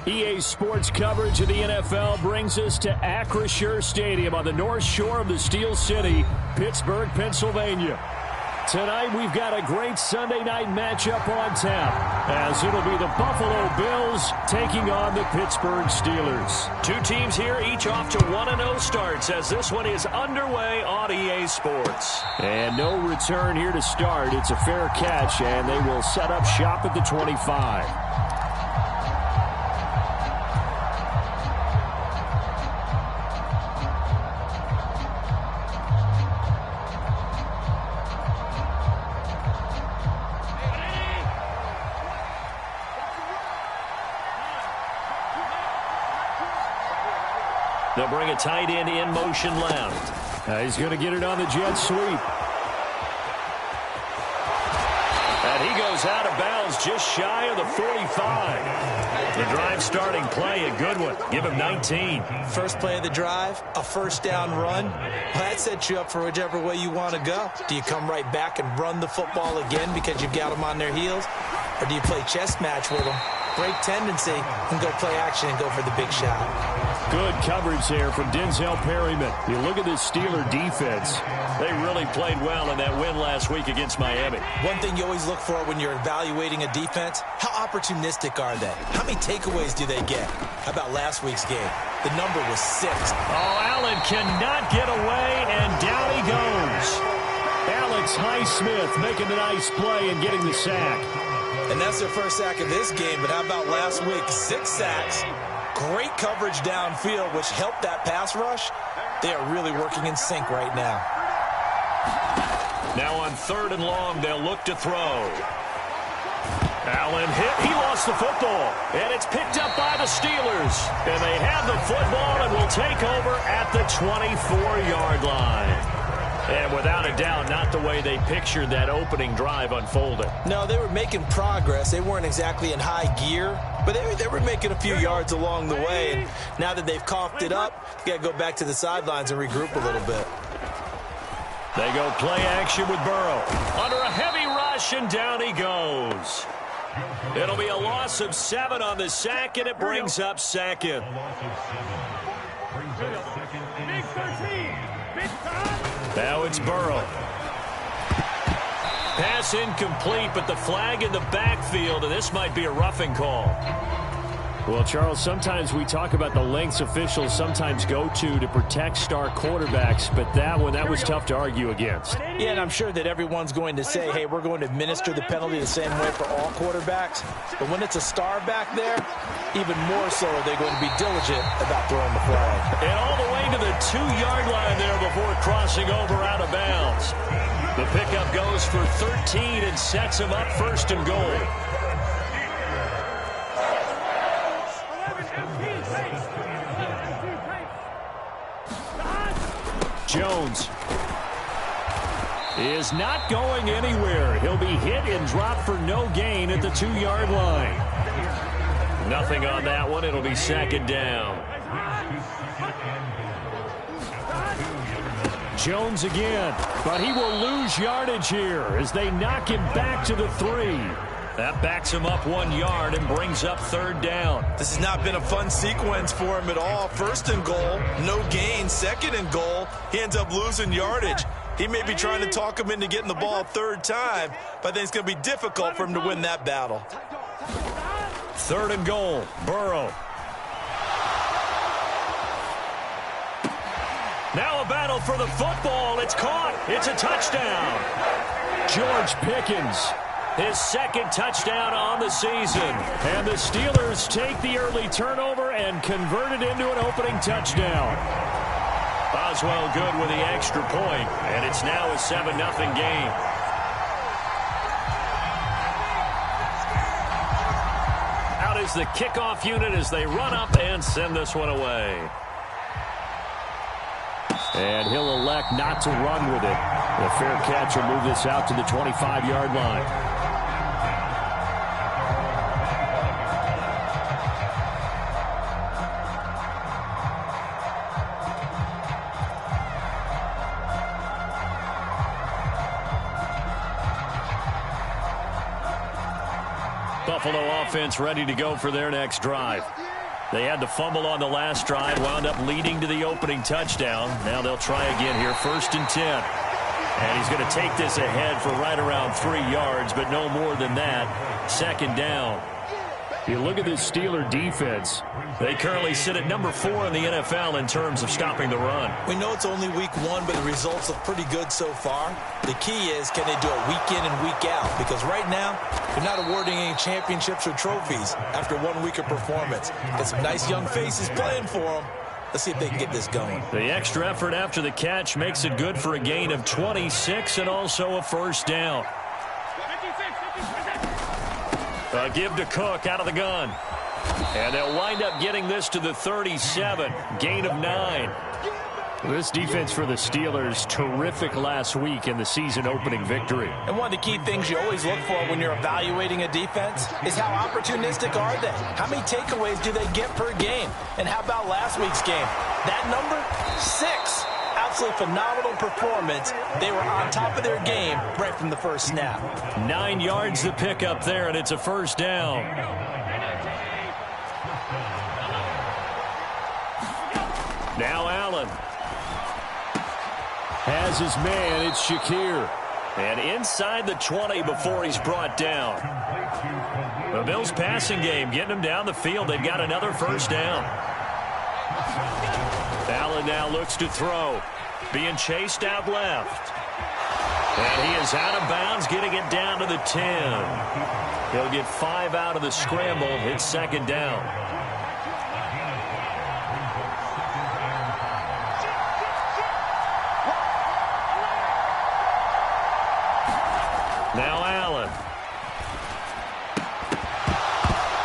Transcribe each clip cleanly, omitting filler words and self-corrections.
EA Sports coverage of the NFL brings us to Acrisure Stadium on the north shore of the Steel City, Pittsburgh, Pennsylvania. Tonight, we've got a great Sunday night matchup on tap, as it'll be the Buffalo Bills taking on the Pittsburgh Steelers. Two teams here, each off to 1-0 starts, as this one is underway on EA Sports. And no return here to start. It's a fair catch, and they will set up shop at the 25. They'll bring a tight end in motion left. He's going to get it on the jet sweep. And he goes out of bounds just shy of the 45. The drive starting play, a good one. Give him 19. First play of the drive, a first down run. Well, that sets you up for whichever way you want to go. Do you come right back and run the football again because you've got them on their heels? Or do you play chess match with them, break tendency, and go play action and go for the big shot? Good coverage there from Denzel Perryman. You look at this Steeler defense. They really played well in that win last week against Miami. One thing you always look for when you're evaluating a defense, how opportunistic are they? How many takeaways do they get? How about last week's game? The number was 6. Oh, Allen cannot get away, and down he goes. Alex Highsmith making the nice play and getting the sack. And that's their first sack of this game, but how about last week? 6 sacks. Great coverage downfield, which helped that pass rush. They are really working in sync right now. Now on 3rd and long, they'll look to throw. Allen hit. He lost the football. And it's picked up by the Steelers. And they have the football and will take over at the 24-yard line. And without a doubt, not the way they pictured that opening drive unfolding. No, they were making progress. They weren't exactly in high gear, but they were making a few yards along the way. And now that they've coughed it up, you got to go back to the sidelines and regroup a little bit. They go play action with Burrow. Under a heavy rush, and down he goes. It'll be a loss of 7 on the sack, and it brings up 2nd. Now it's Burrow. Pass incomplete, but the flag in the backfield, and this might be a roughing call. Well, Charles, sometimes we talk about the lengths officials sometimes go to protect star quarterbacks, but that was tough to argue against. Yeah, and I'm sure that everyone's going to say, hey, we're going to administer the penalty the same way for all quarterbacks. But when it's a star back there, even more so are they going to be diligent about throwing the flag. And all the way to the 2-yard line there before crossing over out of bounds. The pickup goes for 13 and sets him up 1st and goal. Jones is not going anywhere. He'll be hit and dropped for no gain at the 2-yard line. Nothing on that one. It'll be 2nd down. Jones again, but he will lose yardage here as they knock him back to the 3. That backs him up 1 yard and brings up 3rd down. This has not been a fun sequence for him at all. 1st and goal, no gain. 2nd and goal, he ends up losing yardage. He may be trying to talk him into getting the ball 3rd time, but I think it's going to be difficult for him to win that battle. 3rd and goal, Burrow. Now a battle for the football. It's caught. It's a touchdown. George Pickens, his 2nd touchdown on the season. And the Steelers take the early turnover and convert it into an opening touchdown. Boswell good with the extra point, and it's now a 7-0 game. Out is the kickoff unit as they run up and send this one away. And he'll elect not to run with it. The fair catch will move this out to the 25-yard line. Buffalo offense ready to go for their next drive. They had the fumble on the last drive, wound up leading to the opening touchdown. Now they'll try again here, 1st and 10. And he's going to take this ahead for right around 3 yards, but no more than that. 2nd down. You look at this Steeler defense. They currently sit at number 4 in the NFL in terms of stopping the run. We know it's only week 1, but the results look pretty good so far. The key is, can they do it week in and week out? Because right now, they're not awarding any championships or trophies after 1 week of performance. Got some nice young faces playing for them. Let's see if they can get this going. The extra effort after the catch makes it good for a gain of 26 and also a 1st down. Give to Cook out of the gun. And they'll wind up getting this to the 37. Gain of 9. This defense for the Steelers, terrific last week in the season opening victory. And one of the key things you always look for when you're evaluating a defense is how opportunistic are they? How many takeaways do they get per game? And how about last week's game? That number? 6. Absolutely phenomenal performance. They were on top of their game right from the first snap. 9 yards to pick up there, and it's a 1st down. Now Allen has his man. It's Shakir. And inside the 20 before he's brought down. The Bills passing game getting him down the field. They've got another 1st down. Allen now looks to throw. Being chased out left. And he is out of bounds, getting it down to the 10. He'll get 5 out of the scramble. It's 2nd down. Now Allen.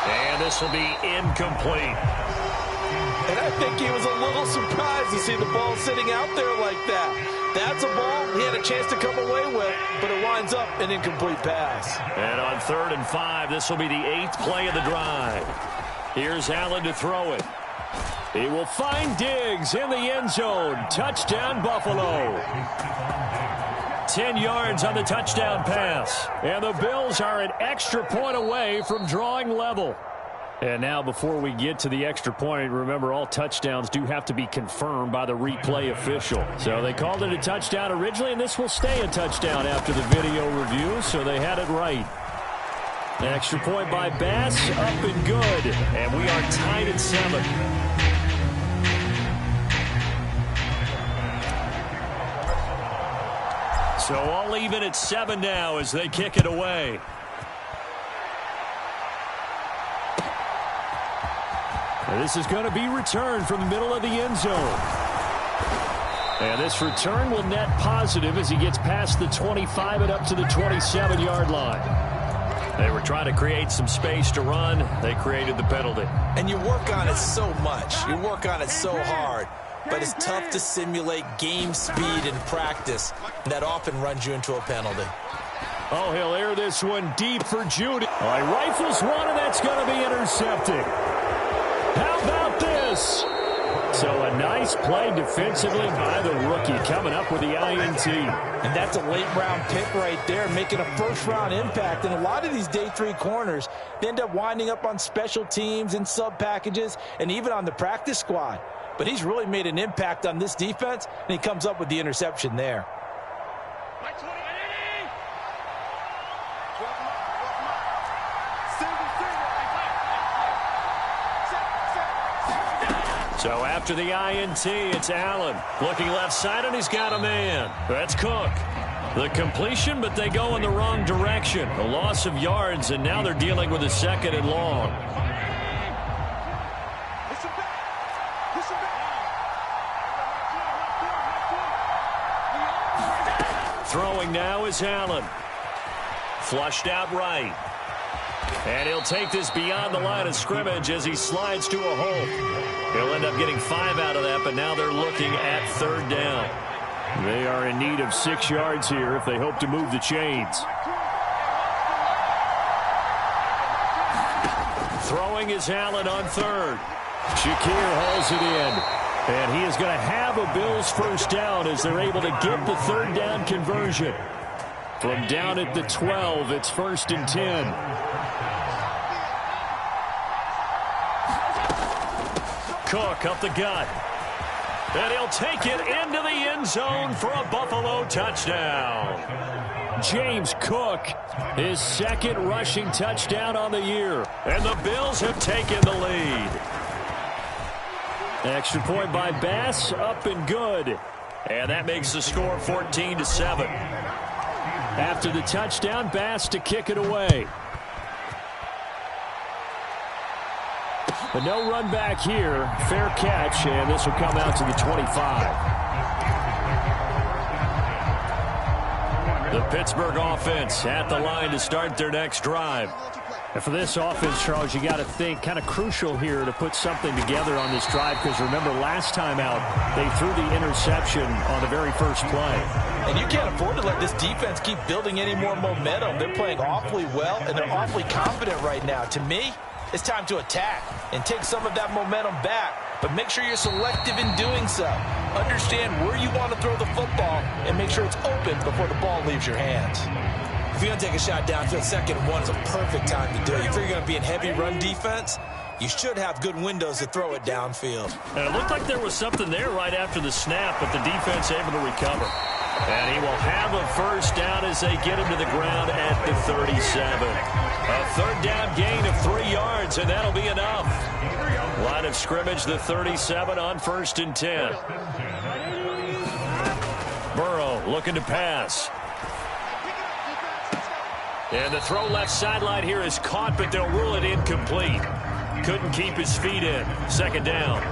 And this will be incomplete. And I think he was a little surprised to see the ball sitting out there like that. That's a ball he had a chance to come away with, but it winds up an incomplete pass. And on 3rd and 5, this will be the 8th play of the drive. Here's Allen to throw it. He will find Diggs in the end zone. Touchdown, Buffalo. 10 yards on the touchdown pass. And the Bills are an extra point away from drawing level. And now before we get to the extra point, remember all touchdowns do have to be confirmed by the replay official. So they called it a touchdown originally, and this will stay a touchdown after the video review, so they had it right. An extra point by Bass, up and good. And we are tied at 7. So all even at 7 now as they kick it away. And this is going to be returned from the middle of the end zone. And this return will net positive as he gets past the 25 and up to the 27-yard line. They were trying to create some space to run. They created the penalty. And you work on it so much. You work on it so hard. But it's tough to simulate game speed in practice. That often runs you into a penalty. Oh, he'll air this one deep for Judy. Oh, he rifles one, and that's going to be intercepted. How about this? So a nice play defensively by the rookie coming up with the INT. And that's a late-round pick right there, making a first-round impact. And a lot of these day 3 corners, they end up winding up on special teams and sub-packages and even on the practice squad. But he's really made an impact on this defense, and he comes up with the interception there. So after the INT, it's Allen. Looking left side, and he's got a man. That's Cook. The completion, but they go in the wrong direction. A loss of yards, and now they're dealing with a 2nd and long. Throwing now is Allen. Flushed out right. And he'll take this beyond the line of scrimmage as he slides to a hole. He'll end up getting 5 out of that, but now they're looking at 3rd down. They are in need of 6 yards here if they hope to move the chains. Throwing is Allen on 3rd. Shakir hauls it in. And he is going to have a Bills 1st down as they're able to get the 3rd down conversion. From down at the 12, it's 1st and 10. Cook up the gut. And he'll take it into the end zone for a Buffalo touchdown. James Cook, his second rushing touchdown on the year. And the Bills have taken the lead. Extra point by Bass, up and good. And that makes the score 14-7. After the touchdown, Bass to kick it away. But no run back here. Fair catch, and this will come out to the 25. The Pittsburgh offense at the line to start their next drive. And for this offense, Charles, you got to think kind of crucial here to put something together on this drive, because remember last time out they threw the interception on the very first play. And you can't afford to let this defense keep building any more momentum. They're playing awfully well, and they're awfully confident right now. To me, it's time to attack and take some of that momentum back, but make sure you're selective in doing so. Understand where you want to throw the football and make sure it's open before the ball leaves your hands. If you're going to take a shot downfield, 2nd and 1 is a perfect time to do it. If you're going to be in heavy run defense, you should have good windows to throw it downfield. And it looked like there was something there right after the snap, but the defense able to recover. And he will have a first down as they get him to the ground at the 37. A third down gain of 3 yards, and that'll be enough. Line of scrimmage, the 37 on 1st and 10. Burrow looking to pass. And the throw left sideline here is caught, but they'll rule it incomplete. Couldn't keep his feet in. 2nd down.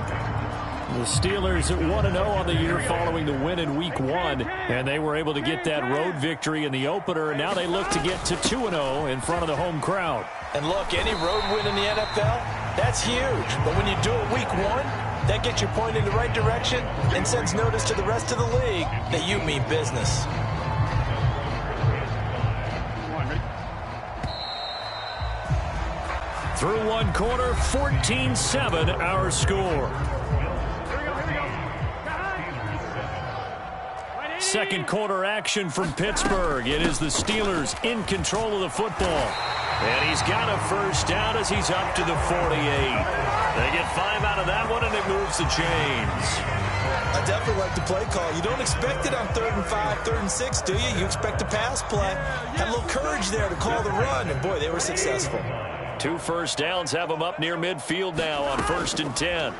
The Steelers at 1-0 on the year following the win in Week 1, and they were able to get that road victory in the opener, and now they look to get to 2-0 in front of the home crowd. And look, any road win in the NFL, that's huge. But when you do it Week 1, that gets you pointed in the right direction and sends notice to the rest of the league that you mean business. Through one quarter, 14-7 our score. Second quarter action from Pittsburgh. It is the Steelers in control of the football. And he's got a first down as he's up to the 48. They get 5 out of that one, and it moves the chains. I definitely like the play call. You don't expect it on 3rd and 5, 3rd and 6, do you? You expect a pass play. Had a little courage there to call the run, and boy, they were successful. 2 first downs have them up near midfield now on 1st and 10.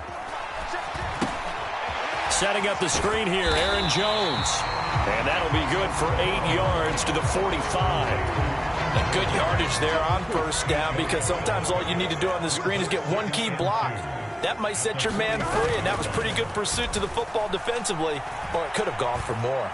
Setting up the screen here, Aaron Jones. And that'll be good for 8 yards to the 45. And good yardage there on 1st down, because sometimes all you need to do on the screen is get one key block. That might set your man free, and that was pretty good pursuit to the football defensively, or it could have gone for more.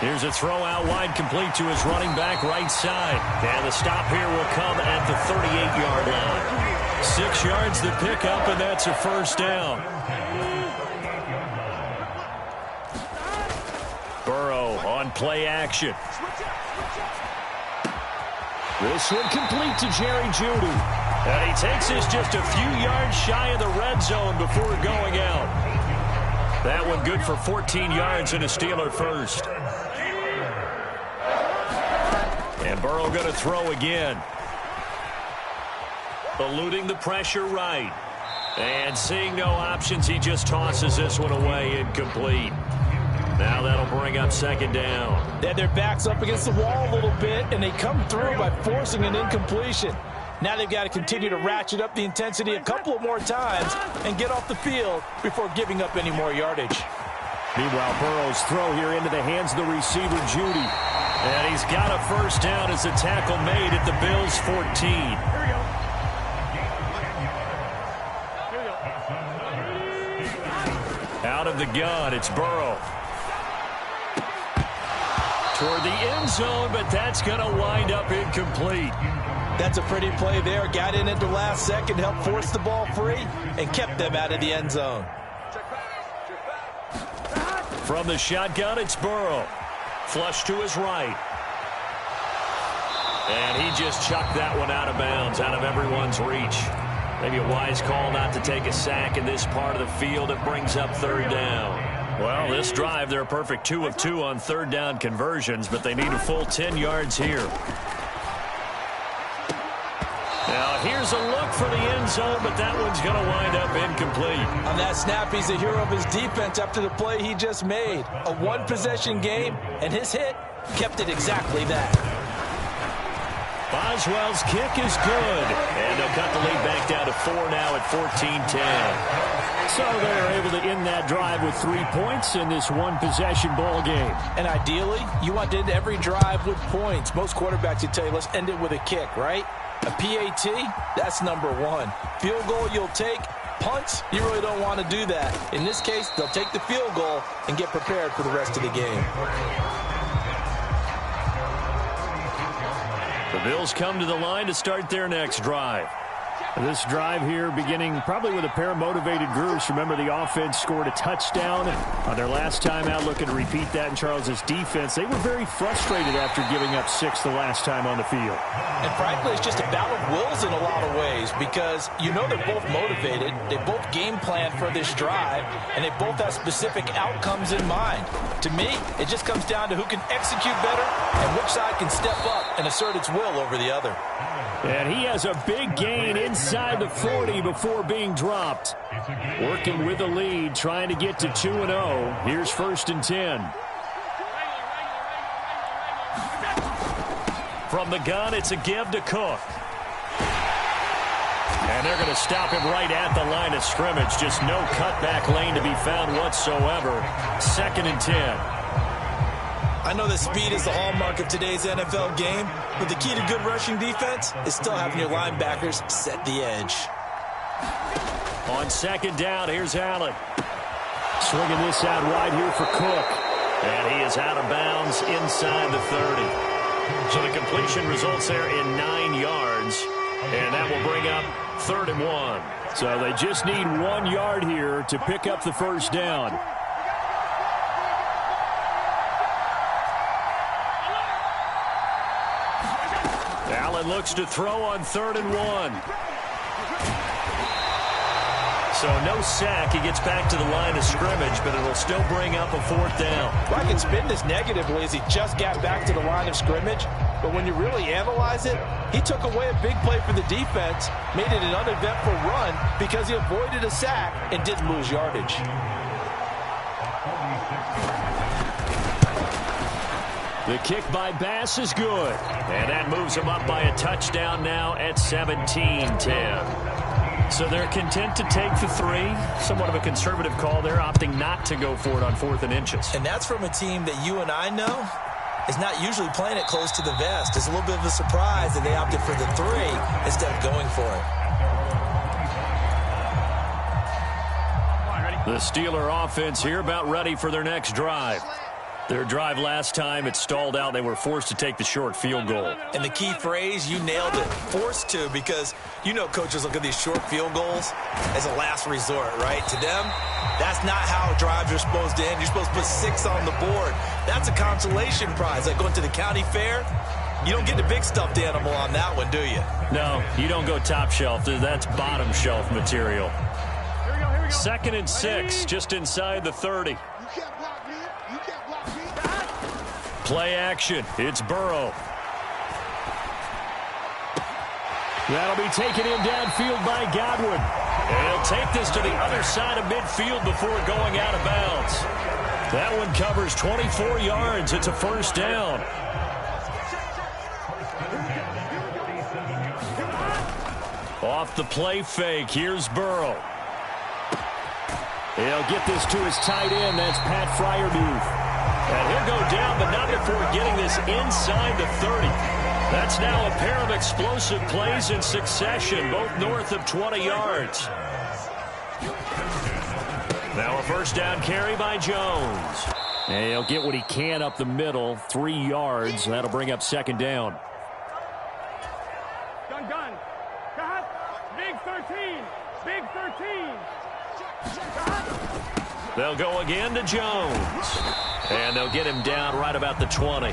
Here's a throw out wide, complete to his running back right side. And the stop here will come at the 38-yard line. 6 yards the pickup, and that's a first down. Burrow on play action. This one complete to Jerry Jeudy. And he takes this just a few yards shy of the red zone before going out. That one good for 14 yards and a Steeler first. And Burrow going to throw again. Eluding the pressure right. And seeing no options, he just tosses this one away, incomplete. Now that'll bring up 2nd down. They had their backs up against the wall a little bit, and they come through by forcing an incompletion. Now they've got to continue to ratchet up the intensity a couple of more times and get off the field before giving up any more yardage. Meanwhile, Burrow's throw here into the hands of the receiver, Jeudy. And he's got a first down as the tackle made at the Bills' 14. Out of the gun, it's Burrow. Toward the end zone, but that's going to wind up incomplete. That's a pretty play there. Got in at the last second, helped force the ball free, and kept them out of the end zone. From the shotgun, it's Burrow. Flush to his right. And he just chucked that one out of bounds, out of everyone's reach. Maybe a wise call not to take a sack in this part of the field. It brings up 3rd down. Well, this drive, they're a perfect 2 of 2 on 3rd down conversions, but they need a full 10 yards here. Now here's a look for the end zone, but that one's going to wind up incomplete. On that snap, he's a hero of his defense after the play he just made. A one-possession game, and his hit kept it exactly that. Boswell's kick is good, and they'll cut the lead back down to 4 now at 14-10. So they're able to end that drive with 3 points in this one-possession ball game. And ideally, you want to end every drive with points. Most quarterbacks would tell you, let's end it with a kick, right? A PAT, that's number one. Field goal you'll take. Punts, you really don't want to do that. In this case, they'll take the field goal and get prepared for the rest of the game. The Bills come to the line to start their next drive. This drive here beginning probably with a pair of motivated groups. Remember, the offense scored a touchdown on their last time out, looking to repeat that in Charles's defense. They were very frustrated after giving up 6 the last time on the field. And frankly, it's just a battle of wills in a lot of ways because you know they're both motivated. They both game plan for this drive, and they both have specific outcomes in mind. To me, it just comes down to who can execute better and which side can step up and assert its will over the other. And he has a big gain inside the 40 before being dropped. Working with the lead, trying to get to 2-0. Here's 1st and 10. From the gun, it's a give to Cook. And they're going to stop him right at the line of scrimmage. Just no cutback lane to be found whatsoever. 2nd and 10. I know that speed is the hallmark of today's NFL game, but the key to good rushing defense is still having your linebackers set the edge. On 2nd down, here's Allen. Swinging this out wide here for Cook. And he is out of bounds inside the 30. So the completion results there in 9 yards. And that will bring up 3rd and 1. So they just need 1 yard here to pick up the first down. Allen looks to throw on 3rd and 1. So no sack. He gets back to the line of scrimmage, but it'll still bring up a 4th down. Well, I can spin this negatively as he just got back to the line of scrimmage. But when you really analyze it, he took away a big play for the defense, made it an uneventful run because he avoided a sack and didn't lose yardage. The kick by Bass is good. And that moves him up by a touchdown now at 17-10. So they're content to take the 3. Somewhat of a conservative call there, opting not to go for it on 4th and inches. And that's from a team that you and I know is not usually playing it close to the vest. It's a little bit of a surprise that they opted for the 3 instead of going for it. The Steeler offense here about ready for their next drive. Their drive last time, it stalled out. They were forced to take the short field goal. And the key phrase, you nailed it, forced to, because you know coaches look at these short field goals as a last resort, right? To them, that's not how drives are supposed to end. You're supposed to put 6 on the board. That's a consolation prize. Like going to the county fair, you don't get the big stuffed animal on that one, do you? No, you don't go top shelf. That's bottom shelf material. 2nd and 6, just inside the 30. Play action. It's Burrow. That'll be taken in downfield by Godwin. And he'll take this to the other side of midfield before going out of bounds. That one covers 24 yards. It's a 1st down. Off the play fake. Here's Burrow. He'll get this to his tight end. That's Pat Freiermuth. And he'll go down, but not before getting this inside the 30. That's now a pair of explosive plays in succession, both north of 20 yards. Now a 1st down carry by Jones. And he'll get what he can up the middle, 3 yards. That'll bring up 2nd down. Gun. Cut. Big 13. Big 13. Cut. They'll go again to Jones. And they'll get him down right about the 20.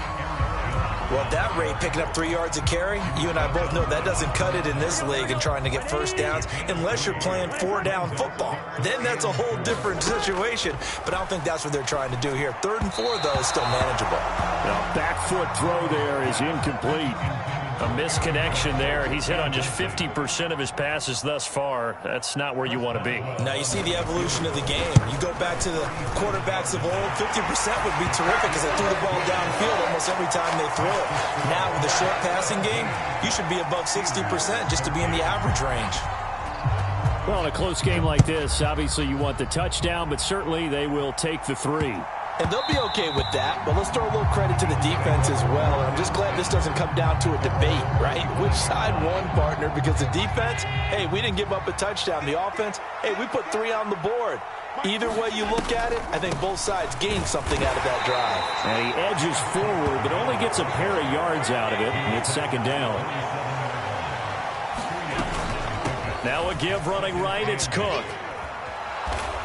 Well, at that rate, picking up 3 yards a carry, you and I both know that doesn't cut it in this league and trying to get 1st downs unless you're playing 4-down football. Then that's a whole different situation, but I don't think that's what they're trying to do here. 3rd and 4, though, is still manageable. The back foot throw there is incomplete. A misconnection there. He's hit on just 50% of his passes thus far. That's not where you want to be. Now you see the evolution of the game. You go back to the quarterbacks of old, 50% would be terrific because they threw the ball downfield almost every time they throw it. Now with the short passing game, you should be above 60% just to be in the average range. Well, in a close game like this, obviously you want the touchdown, but certainly they will take the 3. And they'll be okay with that, but let's throw a little credit to the defense as well. And I'm just glad this doesn't come down to a debate, right? Which side won, partner? Because the defense, hey, we didn't give up a touchdown. The offense, hey, we put 3 on the board. Either way you look at it, I think both sides gained something out of that drive. And he edges forward, but only gets a pair of yards out of it, and it's second down. Now a give running right, it's Cook.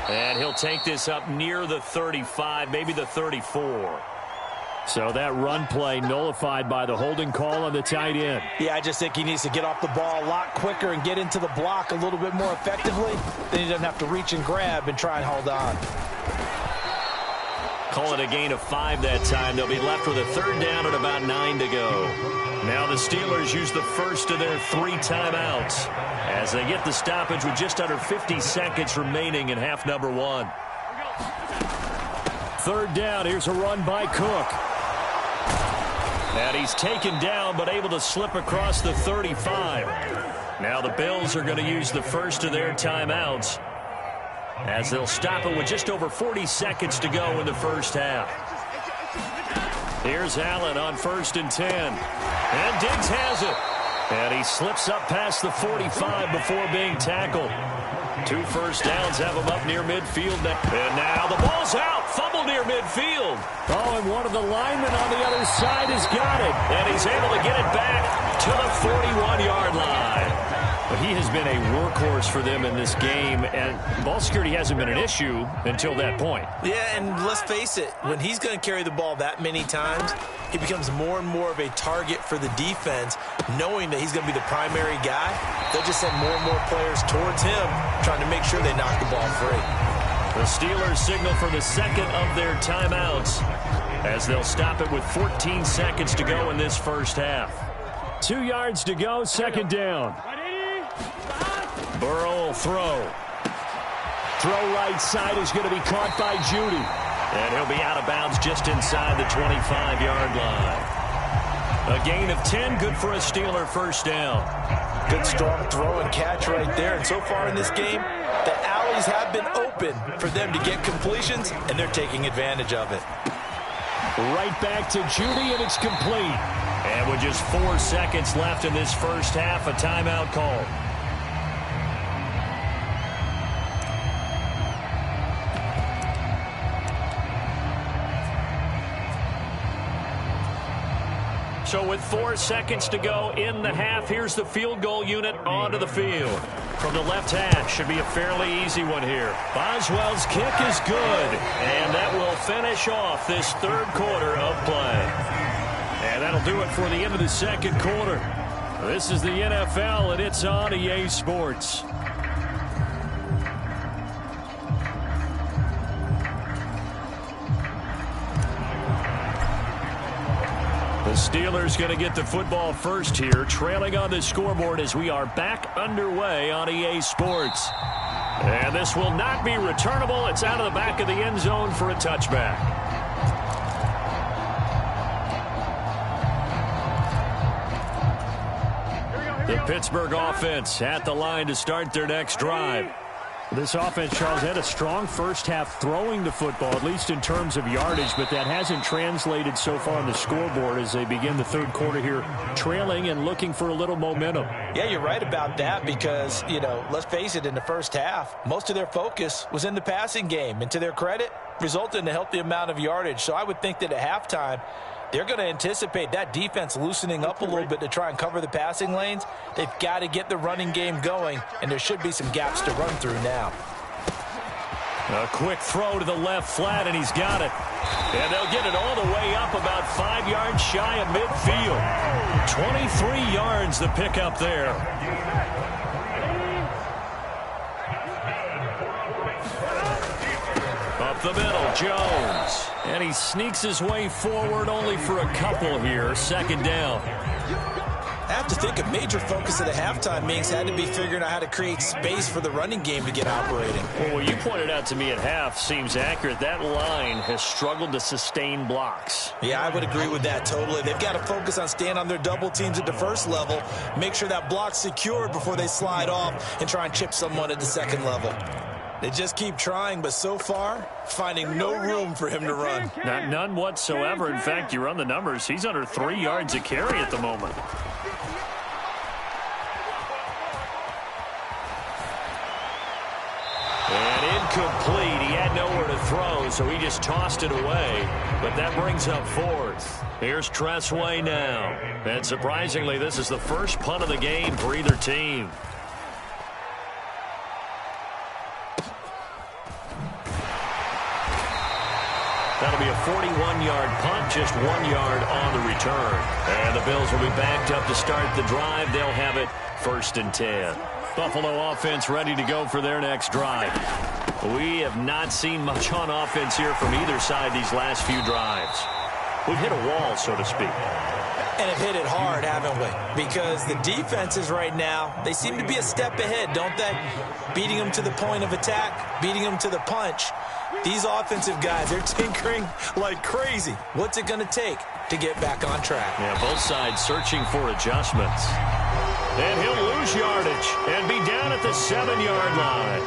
And he'll take this up near the 35, maybe the 34. So that run play nullified by the holding call on the tight end. Yeah, I just think he needs to get off the ball a lot quicker and get into the block a little bit more effectively. Then he doesn't have to reach and grab and try and hold on. Call it a gain of 5 that time. They'll be left with a third down and about 9 to go. Now the Steelers use the first of their 3 timeouts as they get the stoppage with just under 50 seconds remaining in half number 1. Third down. Here's a run by Cook. And he's taken down but able to slip across the 35. Now the Bills are going to use the first of their timeouts as they'll stop it with just over 40 seconds to go in the first half. Here's Allen on 1st and 10. And Diggs has it. And he slips up past the 45 before being tackled. 2 first downs have him up near midfield. And now the ball's out. Fumble near midfield. Oh, and one of the linemen on the other side has got it. And he's able to get it back to the 41-yard line. But he has been a workhorse for them in this game, and ball security hasn't been an issue until that point. Yeah, and let's face it, when he's going to carry the ball that many times, he becomes more and more of a target for the defense, knowing that he's going to be the primary guy. They'll just send more and more players towards him, trying to make sure they knock the ball free. The Steelers signal for the second of their timeouts as they'll stop it with 14 seconds to go in this first half. 2 yards to go, second down. Burrow will throw. Throw right side is going to be caught by Judy. And he'll be out of bounds just inside the 25-yard line. A gain of 10, good for a Steeler first down. Good strong throw and catch right there. And so far in this game, the alleys have been open for them to get completions, and they're taking advantage of it. Right back to Judy, and it's complete. And with just 4 seconds left in this first half, a timeout call. So with 4 seconds to go in the half, here's the field goal unit onto the field. From the left hash, should be a fairly easy one here. Boswell's kick is good, and that will finish off this third quarter of play. And that'll do it for the end of the second quarter. This is the NFL, and it's on EA Sports. The Steelers going to get the football first here, trailing on the scoreboard as we are back underway on EA Sports. And this will not be returnable. It's out of the back of the end zone for a touchback. The Pittsburgh offense at the line to start their next drive. This offense, Charles, had a strong first half throwing the football, at least in terms of yardage, but that hasn't translated so far on the scoreboard as they begin the third quarter here, trailing and looking for a little momentum. Yeah, you're right about that because, let's face it, in the first half, most of their focus was in the passing game, and to their credit, resulted in a healthy amount of yardage. So I would think that at halftime, they're going to anticipate that defense loosening up a little bit to try and cover the passing lanes. They've got to get the running game going, and there should be some gaps to run through now. A quick throw to the left flat, and he's got it. And they'll get it all the way up about 5 yards shy of midfield. 23 yards the pickup there. Up the middle, Jones. And he sneaks his way forward only for a couple here. Second down. I have to think a major focus of the halftime meetings had to be figuring out how to create space for the running game to get operating. Well, what you pointed out to me at half seems accurate. That line has struggled to sustain blocks. Yeah, I would agree with that totally. They've got to focus on staying on their double teams at the first level, make sure that block's secured before they slide off and try and chip someone at the second level. They just keep trying, but so far, finding no room for him to run. None whatsoever. In fact, you run the numbers. He's under 3 yards a carry at the moment. And incomplete. He had nowhere to throw, so he just tossed it away. But that brings up fourth. Here's Tressway now. And surprisingly, this is the first punt of the game for either team. That'll be a 41-yard punt, just 1 yard on the return. And the Bills will be backed up to start the drive. They'll have it 1st and 10. Buffalo offense ready to go for their next drive. We have not seen much on offense here from either side these last few drives. We've hit a wall, so to speak. And have hit it hard, haven't we? Because the defenses right now, they seem to be a step ahead, don't they? Beating them to the point of attack, beating them to the punch. These offensive guys, they're tinkering like crazy. What's it going to take to get back on track? Yeah, both sides searching for adjustments. And he'll lose yardage and be down at the 7-yard line.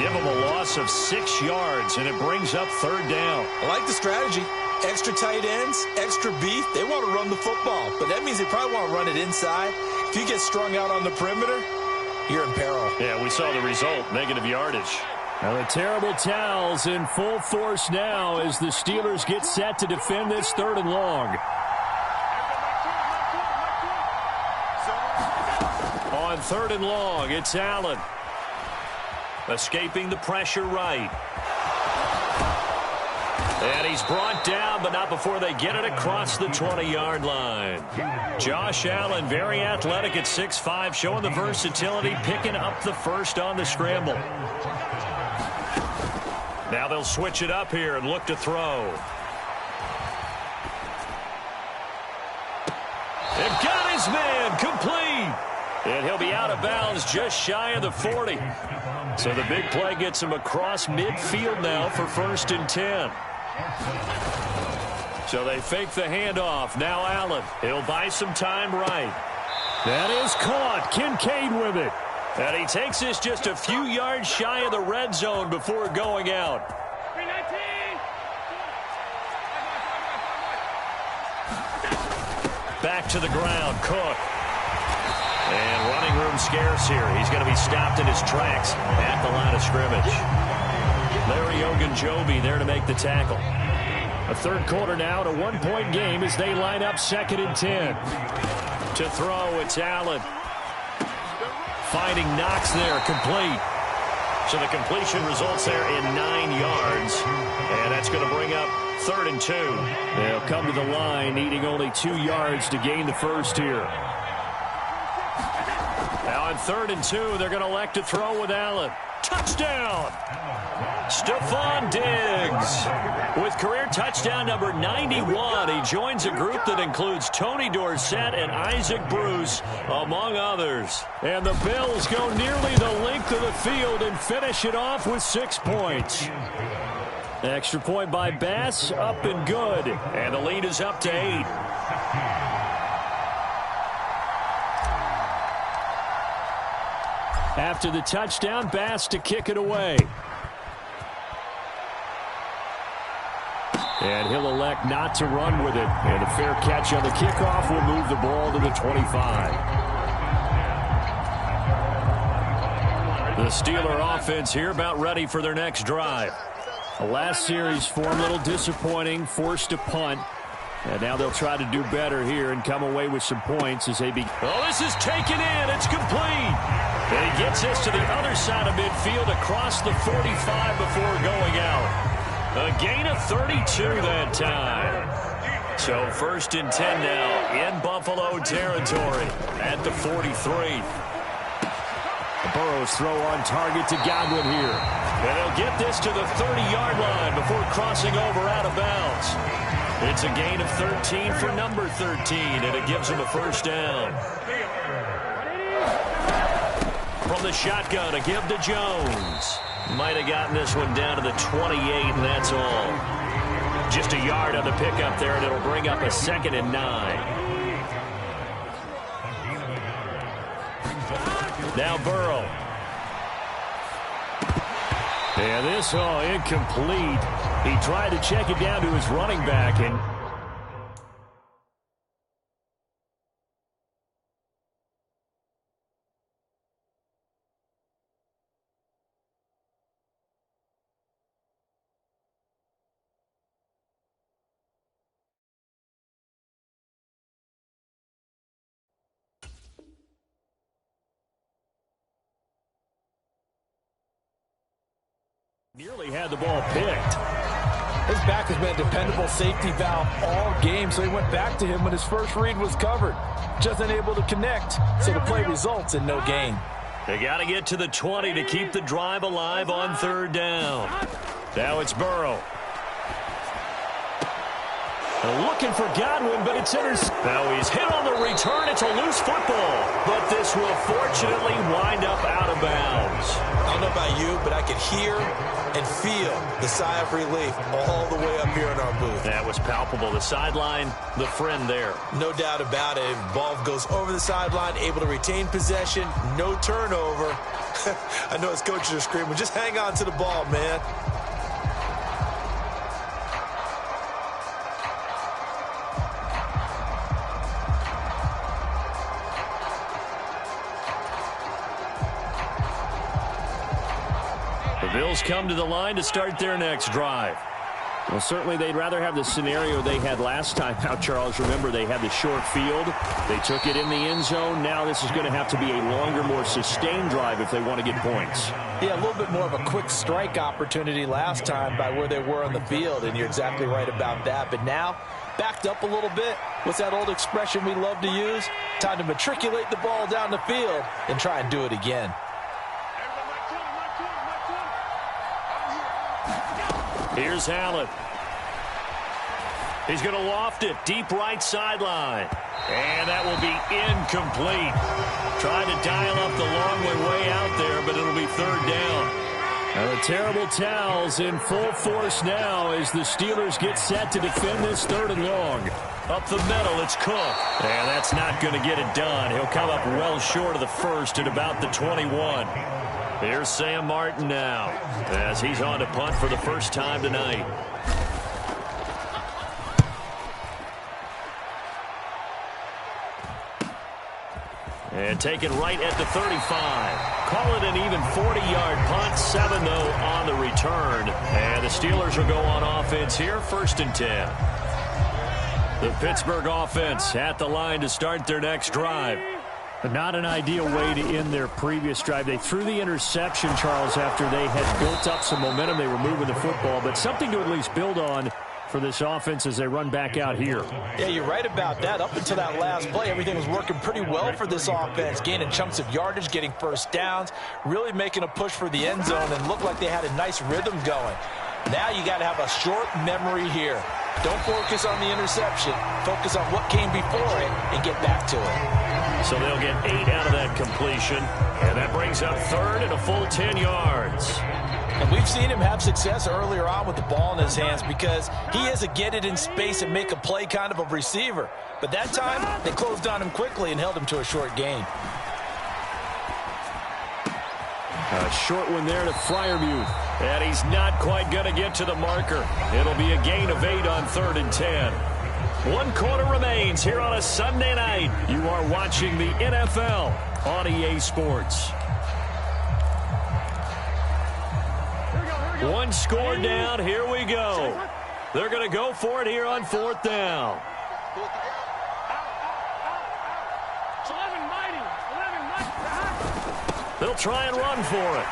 Give him a loss of 6 yards, and it brings up 3rd down. I like the strategy. Extra tight ends, extra beef. They want to run the football, but that means they probably want to run it inside. If you get strung out on the perimeter, you're in peril. Yeah, we saw the result, negative yardage. Now the terrible towels in full force now as the Steelers get set to defend this 3rd and long. On 3rd and long, it's Allen. Escaping the pressure right. And he's brought down, but not before they get it across the 20-yard line. Josh Allen, very athletic at 6'5", showing the versatility, picking up the first on the scramble. Now they'll switch it up here and look to throw. And got his man, complete. And he'll be out of bounds just shy of the 40. So the big play gets him across midfield now for 1st and 10. So they fake the handoff. Now Allen. He'll buy some time right. That is caught. Kincaid with it. And he takes this just a few yards shy of the red zone before going out. Back to the ground, Cook. And running room scarce here. He's going to be stopped in his tracks at the line of scrimmage. Larry Ogunjobi there to make the tackle. A 3rd quarter now, at a 1-point game as they line up 2nd and 10. To throw, it's Allen. Finding Knox there, complete. So the completion results there in 9 yards. And that's going to bring up 3rd and 2. They'll come to the line, needing only 2 yards to gain the first here. Now on 3rd and 2, they're going to elect to throw with Allen. Touchdown! Stephon Diggs with career touchdown number 91. He joins a group that includes Tony Dorsett and Isaac Bruce, among others. And the Bills go nearly the length of the field and finish it off with 6 points. Extra point by Bass, up and good. And the lead is up to 8. After the touchdown, Bass to kick it away. And he'll elect not to run with it. And a fair catch on the kickoff will move the ball to the 25. The Steeler offense here about ready for their next drive. The last series form a little disappointing, forced to punt. And now they'll try to do better here and come away with some points as they begin. Oh, this is taken in. It's complete. And he gets this to the other side of midfield across the 45 before going out. A gain of 32 that time. So 1st and 10 now in Buffalo territory at the 43. Burrow's throw on target to Godwin here. And they'll get this to the 30-yard line before crossing over out of bounds. It's a gain of 13 for number 13, and it gives him a first down. From the shotgun, a give to Jones. Might have gotten this one down to the 28, and that's all. Just a yard on the pickup there, and it'll bring up a 2nd and 9. Now Burrow. And this, incomplete. He tried to check it down to his running back, and nearly had the ball picked. His back has been a dependable safety valve all game, so he went back to him when his first read was covered. Just unable to connect, so the play results in no gain. They got to get to the 20 to keep the drive alive on 3rd down. Now it's Burrow. Looking for Godwin, but it's intercepted. Now he's hit on the return. It's a loose football, but this will fortunately wind up out of bounds. I don't know about you, but I could hear and feel the sigh of relief all the way up here in our booth. That was palpable. The sideline, the friend there. No doubt about it. Ball goes over the sideline, able to retain possession, no turnover. I know his coaches are screaming, just hang on to the ball, man. The Bills come to the line to start their next drive. Well, certainly they'd rather have the scenario they had last time out, Charles. Remember, they had the short field. They took it in the end zone. Now this is going to have to be a longer, more sustained drive if they want to get points. Yeah, a little bit more of a quick strike opportunity last time by where they were on the field, and you're exactly right about that. But now, backed up a little bit. What's that old expression we love to use? Time to matriculate the ball down the field and try and do it again. Here's Allen. He's going to loft it deep right sideline. And that will be incomplete. Trying to dial up the long way out there, but it'll be 3rd down. Now the terrible towels in full force now as the Steelers get set to defend this 3rd and long. Up the middle, it's Cook. And that's not going to get it done. He'll come up well short of the first at about the 21. Here's Sam Martin now as he's on to punt for the first time tonight. And taken right at the 35. Call it an even 40-yard punt. 7, though, on the return. And the Steelers will go on offense here, 1st and 10. The Pittsburgh offense at the line to start their next drive. But not an ideal way to end their previous drive. They threw the interception, Charles, after they had built up some momentum. They were moving the football, but something to at least build on for this offense as they run back out here. Yeah, you're right about that. Up until that last play, everything was working pretty well for this offense, gaining chunks of yardage, getting first downs, really making a push for the end zone, and looked like they had a nice rhythm going. Now you got to have a short memory here. Don't focus on the interception. Focus on what came before it and get back to it. So they'll get 8 out of that completion, and that brings up 3rd and a full 10 yards. And we've seen him have success earlier on with the ball in his hands because he is a get it in space and make a play kind of a receiver. But that time, they closed on him quickly and held him to a short gain. A short one there to Freiermuth. And he's not quite going to get to the marker. It'll be a gain of 8 on 3rd and 10. 1 quarter remains here on a Sunday night. You are watching the NFL on EA Sports. 1 score down. Here we go. They're going to go for it here on 4th down. They'll try and run for it.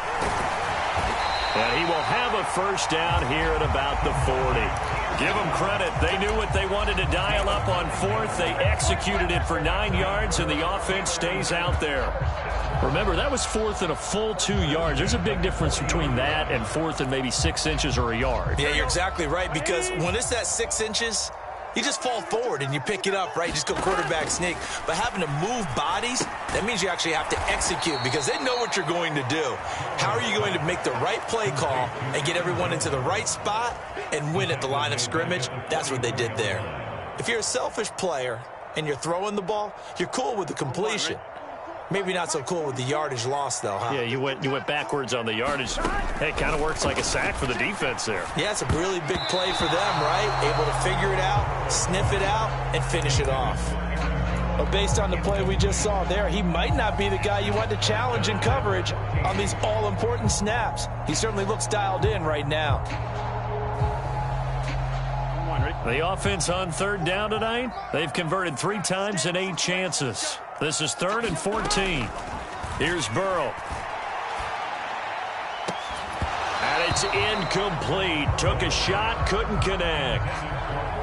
And he will have a first down here at about the 40. Give them credit. They knew what they wanted to dial up on 4th. They executed it for 9 yards, and the offense stays out there. Remember, that was 4th and a full 2 yards. There's a big difference between that and 4th and maybe 6 inches or a yard. Yeah, you're exactly right, because when it's at 6 inches, You just fall forward and you pick it up, right? You just go quarterback sneak. But having to move bodies, that means you actually have to execute because they know what you're going to do. How are you going to make the right play call and get everyone into the right spot and win at the line of scrimmage? That's what they did there. If you're a selfish player and you're throwing the ball, you're cool with the completion. Maybe not so cool with the yardage loss, though, huh? Yeah, you went backwards on the yardage. Hey, it kind of works like a sack for the defense there. Yeah, it's a really big play for them, right? Able to figure it out, sniff it out, and finish it off. But based on the play we just saw there, he might not be the guy you want to challenge in coverage on these all-important snaps. He certainly looks dialed in right now. The offense on third down tonight, they've converted 3 times in 8 chances. This is 3rd and 14. Here's Burrow. And it's incomplete. Took a shot, couldn't connect.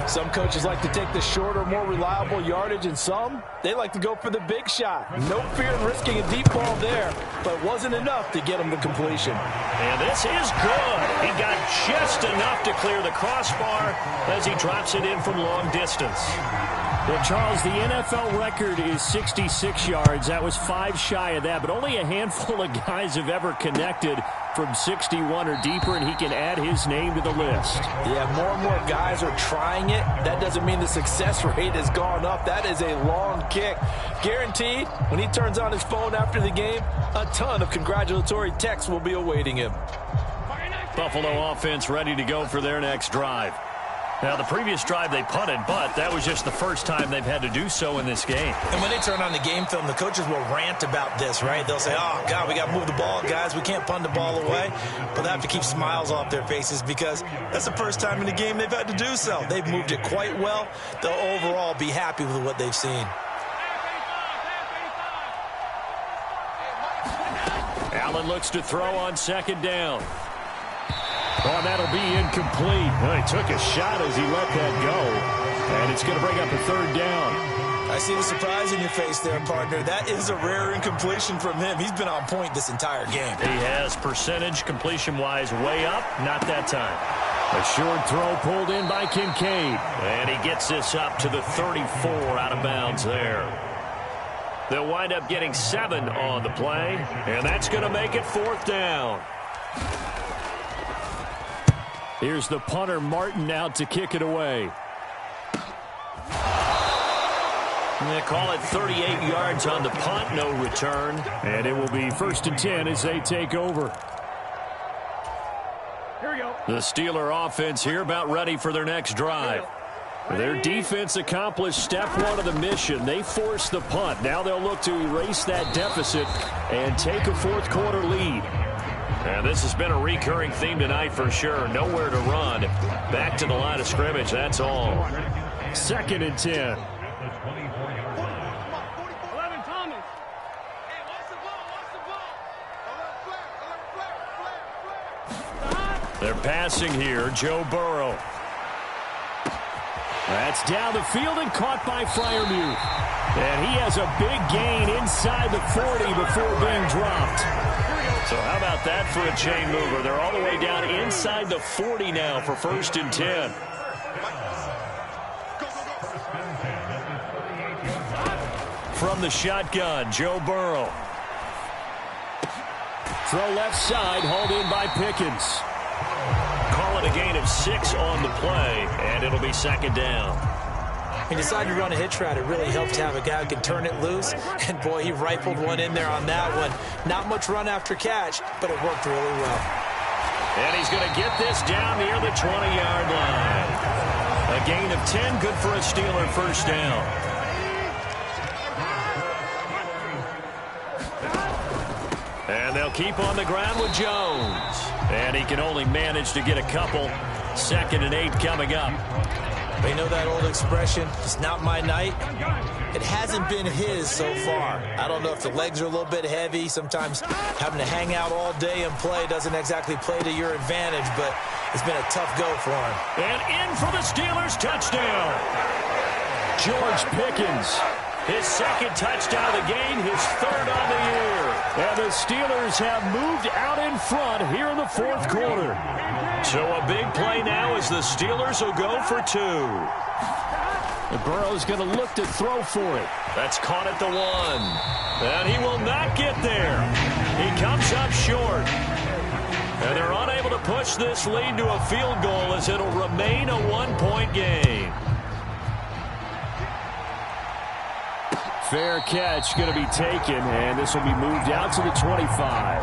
Some coaches like to take the shorter, more reliable yardage, and some, they like to go for the big shot. No fear in risking a deep ball there, but it wasn't enough to get him the completion. And this is good. He got just enough to clear the crossbar as he drops it in from long distance. Well, Charles, the NFL record is 66 yards. That was 5 shy of that, but only a handful of guys have ever connected from 61 or deeper, and he can add his name to the list. Yeah, more and more guys are trying it. That doesn't mean the success rate has gone up. That is a long kick. Guaranteed, when he turns on his phone after the game, a ton of congratulatory texts will be awaiting him. Buffalo offense ready to go for their next drive. Now, the previous drive they punted, but that was just the first time they've had to do so in this game. And when they turn on the game film, the coaches will rant about this, right? They'll say, oh, God, we got to move the ball, guys. We can't punt the ball away. But they have to keep smiles off their faces because that's the first time in the game they've had to do so. They've moved it quite well. They'll overall be happy with what they've seen. Allen looks to throw on 2nd down. Oh, that'll be incomplete. Well, he took a shot as he let that go. And it's going to bring up a 3rd down. I see the surprise in your face there, partner. That is a rare incompletion from him. He's been on point this entire game. He has percentage completion-wise way up. Not that time. A short throw pulled in by Kincaid. And he gets this up to the 34 out of bounds there. They'll wind up getting 7 on the play. And that's going to make it 4th down. Here's the punter, Martin, out to kick it away. They call it 38 yards on the punt, no return. And it will be 1st and 10 as they take over. Here we go. The Steeler offense here about ready for their next drive. Their defense accomplished step 1 of the mission. They forced the punt. Now they'll look to erase that deficit and take a 4th quarter lead. And this has been a recurring theme tonight for sure. Nowhere to run. Back to the line of scrimmage, that's all. 2nd and 10. 11, Thomas. They're passing here, Joe Burrow. That's down the field and caught by Freiermuth. And he has a big gain inside the 40 before being dropped. So how about that for a chain mover? They're all the way down inside the 40 now for 1st and 10. From the shotgun, Joe Burrow. Throw left side, hauled in by Pickens. Call it a gain of 6 on the play, and it'll be 2nd down. He decided to run a hitch route. It really helped to have a guy who can turn it loose. And, boy, he rifled one in there on that one. Not much run after catch, but it worked really well. And he's going to get this down near the 20-yard line. A gain of 10, good for a Steeler 1st down. And they'll keep on the ground with Jones. And he can only manage to get a couple. 2nd and 8 coming up. They know that old expression, it's not my night. It hasn't been his so far. I don't know if the legs are a little bit heavy. Sometimes having to hang out all day and play doesn't exactly play to your advantage, but it's been a tough go for him. And in for the Steelers, touchdown. George Pickens, his 2nd touchdown of the game, his 3rd on the year. And the Steelers have moved out in front here in the fourth quarter. So a big play now as the Steelers will go for 2. Burrow's going to look to throw for it. That's caught at the 1. And he will not get there. He comes up short. And they're unable to push this lead to a field goal as it'll remain a 1-point game. Fair catch going to be taken, and this will be moved out to the 25.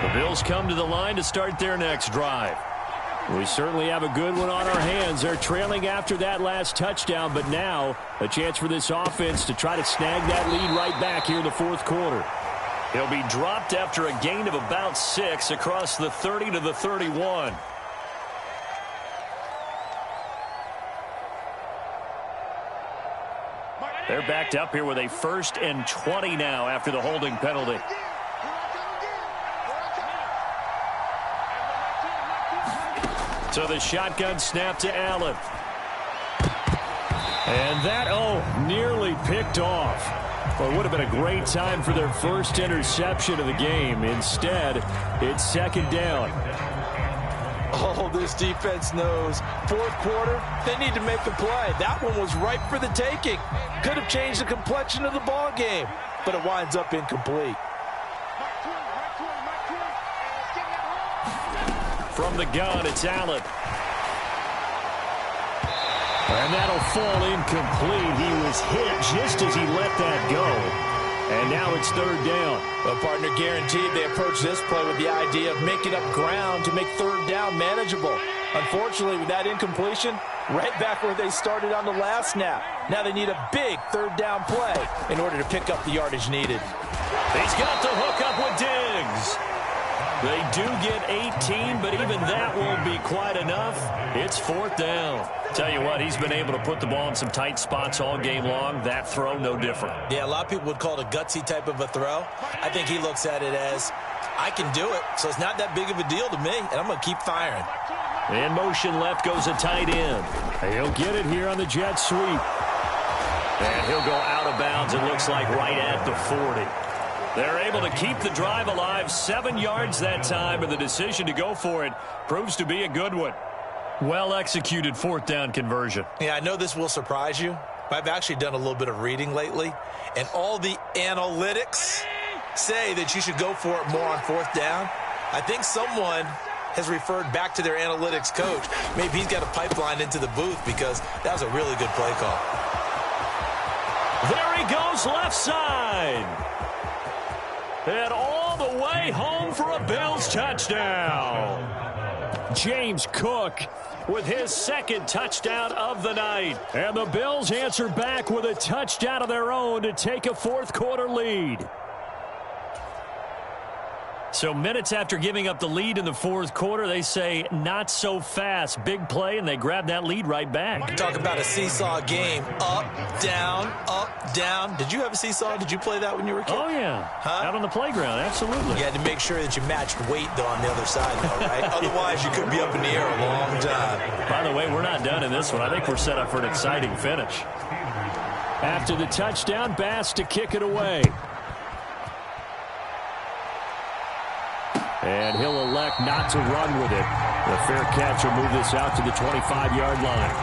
The Bills come to the line to start their next drive. We certainly have a good one on our hands. They're trailing after that last touchdown, but now a chance for this offense to try to snag that lead right back here in the fourth quarter. He'll be dropped after a gain of about 6 across the 30 to the 31. They're backed up here with a 1st and 20 now after the holding penalty. So the shotgun snap to Allen. And that, nearly picked off. Well, it would have been a great time for their first interception of the game. Instead, it's 2nd down. Oh, this defense knows. Fourth quarter, they need to make a play. That one was ripe for the taking. Could have changed the complexion of the ball game, but it winds up incomplete. From the gun, it's Allen. And that'll fall incomplete. He was hit just as he let that go. And now it's 3rd down. Well, partner, guaranteed they approach this play with the idea of making up ground to make 3rd down manageable. Unfortunately, with that incompletion, right back where they started on the last snap. Now they need a big 3rd down play in order to pick up the yardage needed. He's got the hook up with Diggs. They do get 18, but even that won't be quite enough. It's 4th down. Tell you what, he's been able to put the ball in some tight spots all game long. That throw, no different. Yeah, a lot of people would call it a gutsy type of a throw. I think he looks at it as, I can do it, so it's not that big of a deal to me, and I'm going to keep firing. In motion left goes a tight end. He'll get it here on the jet sweep. And he'll go out of bounds, it looks like, right at the 40. They're able to keep the drive alive, 7 yards that time, and the decision to go for it proves to be a good one. Well-executed 4th down conversion. Yeah, I know this will surprise you, but I've actually done a little bit of reading lately, and all the analytics say that you should go for it more on 4th down. I think someone has referred back to their analytics coach. Maybe he's got a pipeline into the booth because that was a really good play call. There he goes, left side. And all the way home for a Bills touchdown. James Cook with his 2nd touchdown of the night. And the Bills answer back with a touchdown of their own to take a fourth quarter lead. So minutes after giving up the lead in the fourth quarter, they say not so fast. Big play, and they grab that lead right back. Talk about a seesaw game. Up, down, up, down. Did you have a seesaw? Did you play that when you were a kid? Oh, yeah. Huh? Out on the playground, absolutely. You had to make sure that you matched weight, though, on the other side, though, right? Otherwise, you could be up in the air a long time. By the way, we're not done in this one. I think we're set up for an exciting finish. After the touchdown, Bass to kick it away. And he'll elect not to run with it. The fair catch will move this out to the 25-yard line.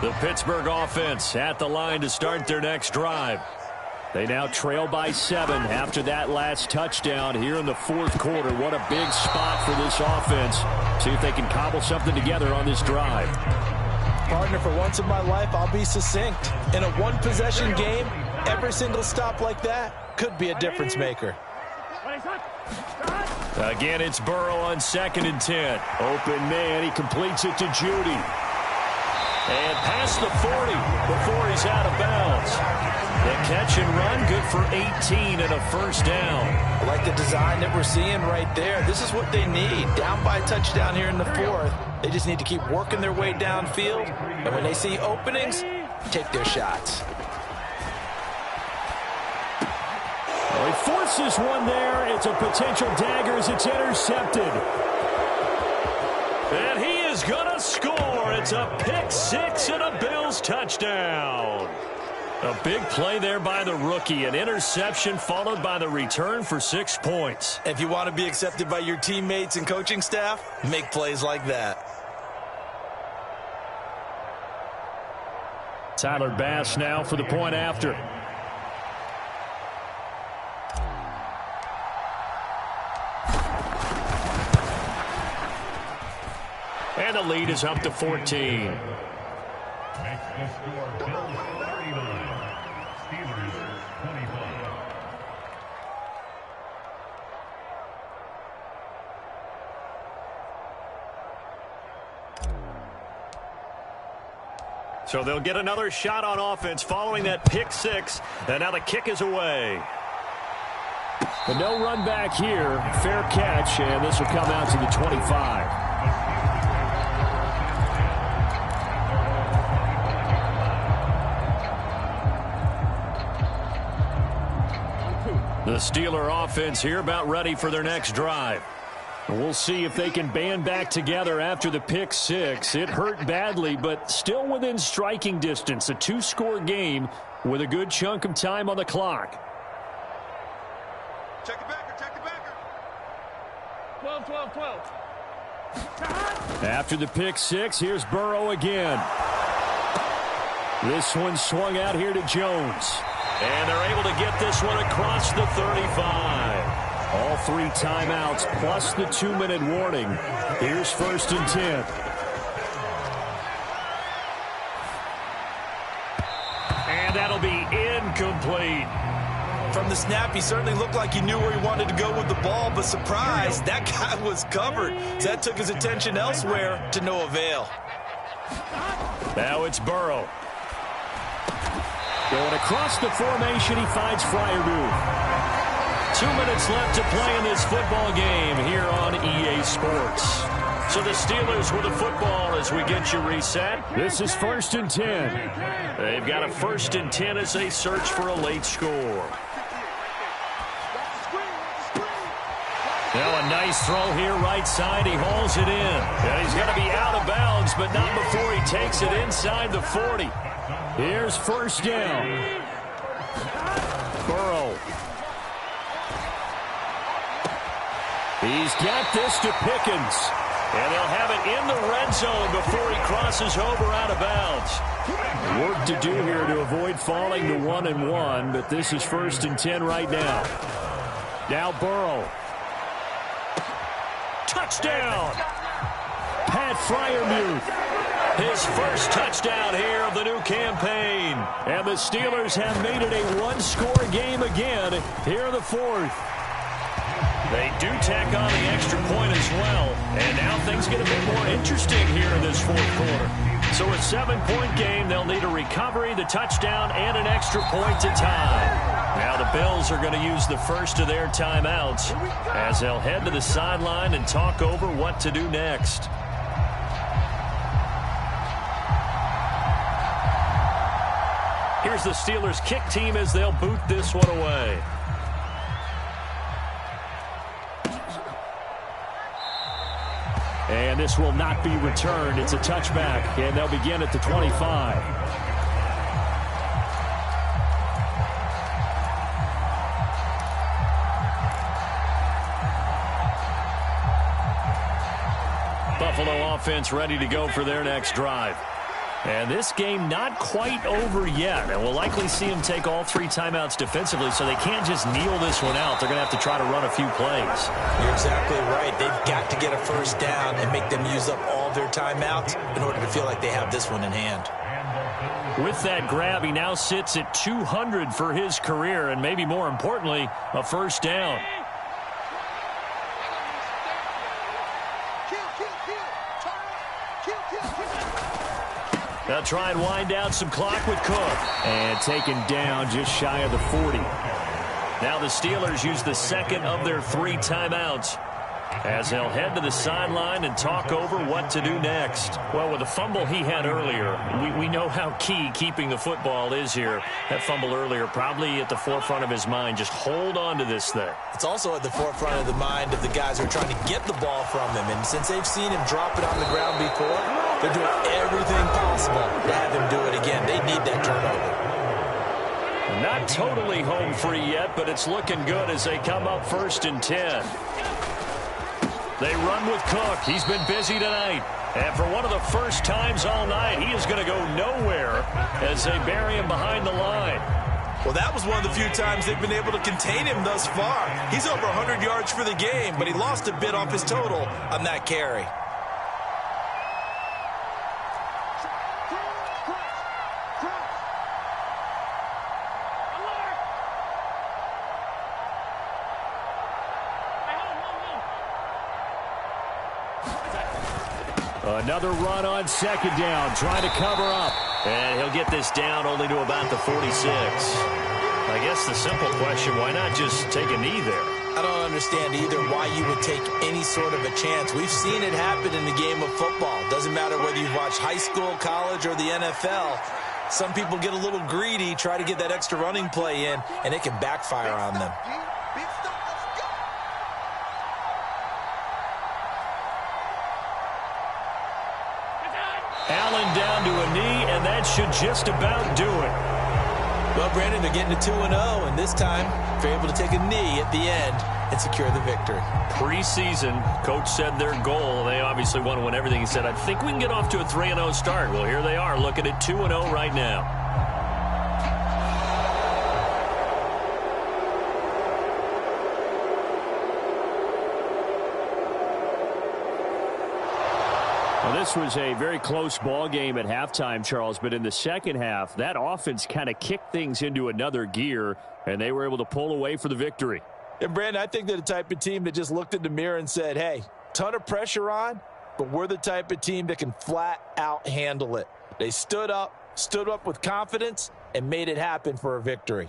The Pittsburgh offense at the line to start their next drive. They now trail by 7 after that last touchdown here in the fourth quarter. What a big spot for this offense. See if they can cobble something together on this drive. Partner, for once in my life, I'll be succinct. In a one-possession game, every single stop like that could be a difference maker. Again, it's Burrow on 2nd and 10. Open man, he completes it to Judy. And past the 40 before he's out of bounds. The catch and run, good for 18 and a first down. I like the design that we're seeing right there. This is what they need. Down by a touchdown here in the fourth. They just need to keep working their way downfield. And when they see openings, take their shots. Well, he forces one there. It's a potential dagger as it's intercepted. And he is going to score. It's a pick six and a Bills touchdown. A big play there by the rookie. An interception followed by the return for 6 points. If you want to be accepted by your teammates and coaching staff, make plays like that. Tyler Bass now for the point after. And the lead is up to 14. Makes the score Bills 39, Steelers 25. So they'll get another shot on offense following that pick six. And now the kick is away. But no run back here. Fair catch, and this will come out to the 25. The Steeler offense here about ready for their next drive. We'll see if they can band back together after the pick six. It hurt badly, but still within striking distance. A two-score game with a good chunk of time on the clock. Check it backer, check it backer. 12, 12, 12. After the pick six, here's Burrow again. This one swung out here to Jones. And they're able to get this one across the 35. All 3 timeouts plus the 2-minute warning. Here's 1st and 10. And that'll be incomplete. From the snap, he certainly looked like he knew where he wanted to go with the ball, but surprise, that guy was covered. So that took his attention elsewhere to no avail. Now it's Burrow. Going across the formation, he finds Freiermuth. 2 minutes left to play in this football game here on EA Sports. So the Steelers with the football as we get you reset. This is 1st and 10. They've got a 1st and 10 as they search for a late score. Now a nice throw here right side. He hauls it in. And he's going to be out of bounds, but not before he takes it inside the 40. Here's 1st down. Burrow. He's got this to Pickens. And they'll have it in the red zone before he crosses over out of bounds. Work to do here to avoid falling to 1-1, but this is 1st and 10 right now. Now Burrow. Touchdown! Pat Freiermuth. His first touchdown here of the new campaign. And the Steelers have made it a one-score game again here in the 4th. They do tack on the extra point as well. And now things get a bit more interesting here in this 4th quarter. So a 7-point game, they'll need a recovery, the touchdown, and an extra point to tie. Now the Bills are going to use the first of their timeouts as they'll head to the sideline and talk over what to do next. Here's the Steelers kick team as they'll boot this one away. And this will not be returned. It's a touchback, and they'll begin at the 25. Buffalo offense ready to go for their next drive. And this game not quite over yet. And we'll likely see them take all 3 timeouts defensively, so they can't just kneel this one out. They're going to have to try to run a few plays. You're exactly right. They've got to get a first down and make them use up all their timeouts in order to feel like they have this one in hand. With that grab, he now sits at 200 for his career, and maybe more importantly, a first down. They'll try and wind down some clock with Cook. And taken down just shy of the 40. Now the Steelers use the second of their 3 timeouts. as they'll head to the sideline and talk over what to do next. Well, with the fumble he had earlier, we know how key keeping the football is here. That fumble earlier probably at the forefront of his mind. Just hold on to this thing. It's also at the forefront of the mind of the guys who are trying to get the ball from him. And since they've seen him drop it on the ground before, they're doing everything possible to have him do it again. They need that turnover. Not totally home free yet, but it's looking good as they come up 1st and 10. They run with Cook. He's been busy tonight. And for one of the first times all night, he is going to go nowhere as they bury him behind the line. Well, that was one of the few times they've been able to contain him thus far. He's over 100 yards for the game, but he lost a bit off his total on that carry. Another run on 2nd down, trying to cover up. And he'll get this down only to about the 46. I guess the simple question, why not just take a knee there? I don't understand either why you would take any sort of a chance. We've seen it happen in the game of football. Doesn't matter whether you've watched high school, college, or the NFL. Some people get a little greedy, try to get that extra running play in, and it can backfire on them. Allen down to a knee, and that should just about do it. Well, Brandon, they're getting to 2-0, and this time they're able to take a knee at the end and secure the victory. Preseason, coach said their goal, they obviously want to win everything. He said, I think we can get off to a 3-0 start. Well, here they are looking at 2-0 right now. Well, this was a very close ball game at halftime, Charles, but in the second half, that offense kind of kicked things into another gear, and they were able to pull away for the victory. And, Brandon, I think they're the type of team that just looked in the mirror and said, hey, ton of pressure on, but we're the type of team that can flat out handle it. They stood up with confidence, and made it happen for a victory.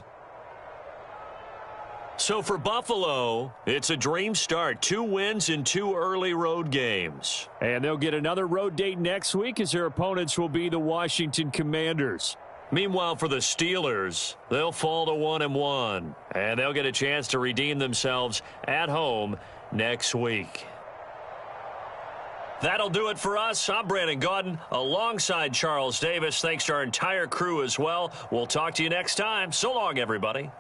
So for Buffalo, it's a dream start. 2 wins in 2 early road games. And they'll get another road date next week as their opponents will be the Washington Commanders. Meanwhile, for the Steelers, they'll fall to 1-1. And they'll get a chance to redeem themselves at home next week. That'll do it for us. I'm Brandon Gaudin alongside Charles Davis. Thanks to our entire crew as well. We'll talk to you next time. So long, everybody.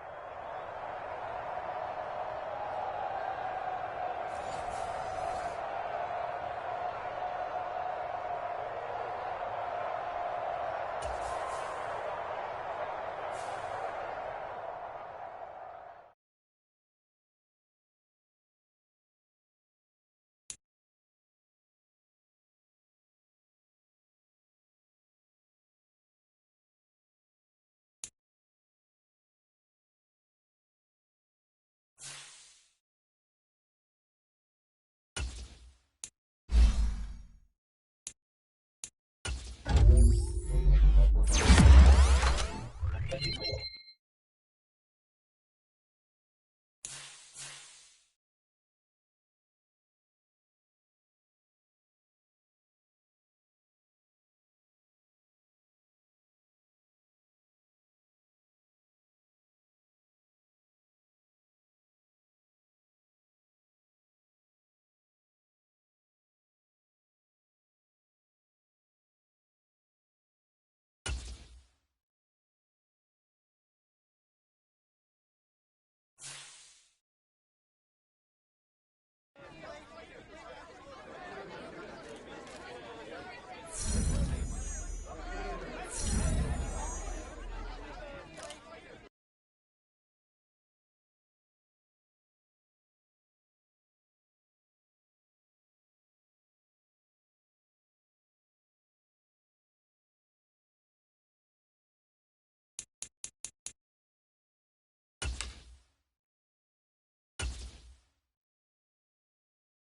Thank you.